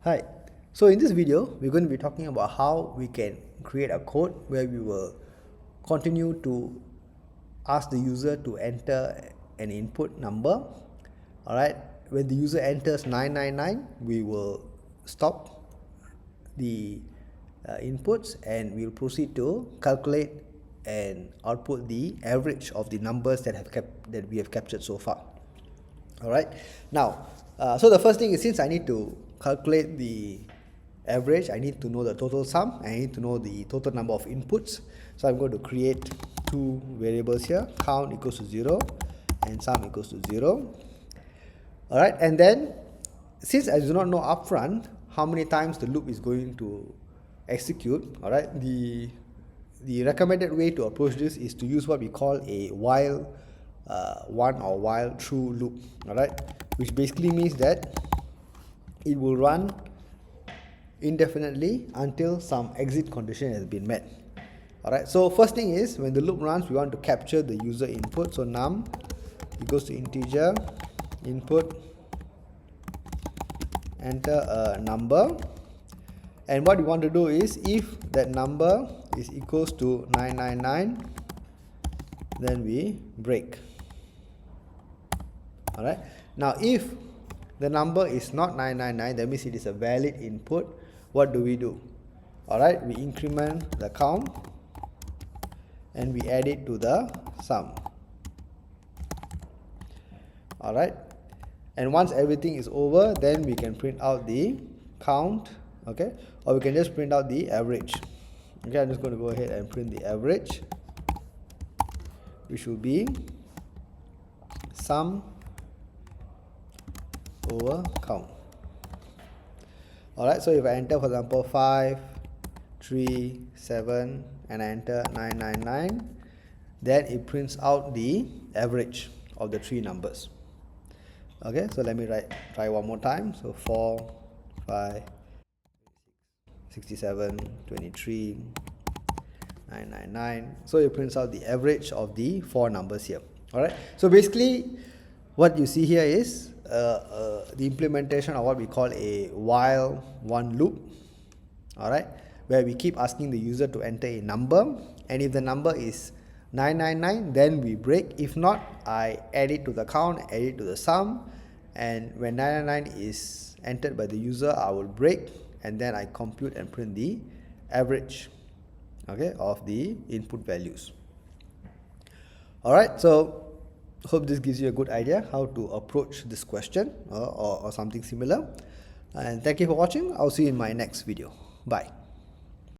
Hi, so in this video we're going to be talking about how we can create a code where we will continue to ask the user to enter an input number. Alright, when the user enters 999, we will stop the inputs and we'll proceed to calculate and output the average of the numbers that we have captured so far. Alright, now so the first thing is, since I need to calculate the average, I need to know the total sum, I need to know the total number of inputs. So I'm going to create two variables here, count equals to 0 and sum equals to 0. Alright, and then since I do not know upfront how many times the loop is going to execute, alright, the recommended way to approach this is to use what we call a while one or while true loop, alright, which basically means that it will run indefinitely until some exit condition has been met. Alright, so first thing is, when the loop runs, we want to capture the user input. So num equals to integer input, enter a number, and what we want to do is, if that number is equals to 999, then we break. Alright, now if the number is not 999, that means it is a valid input. What do we do? Alright, we increment the count and we add it to the sum. Alright, and once everything is over, then we can print out the count, okay, or we can just print out the average. Okay, I'm just going to go ahead and print the average, which will be sum over count. Alright, so if I enter, for example, 5, 3, 7 and I enter 999, then it prints out the average of the three numbers. Okay, so let me try one more time. So 4, 5, 67, 23, 999. So it prints out the average of the four numbers here. Alright, so basically what you see here is the implementation of what we call a while one loop. Alright, where we keep asking the user to enter a number, and if the number is 999, then we break. If not, I add it to the count, add it to the sum, and when 999 is entered by the user, I will break, and then I compute and print the average, okay, of the input values. Alright, so hope this gives you a good idea how to approach this question or something similar. And thank you for watching. I'll see you in my next video. Bye.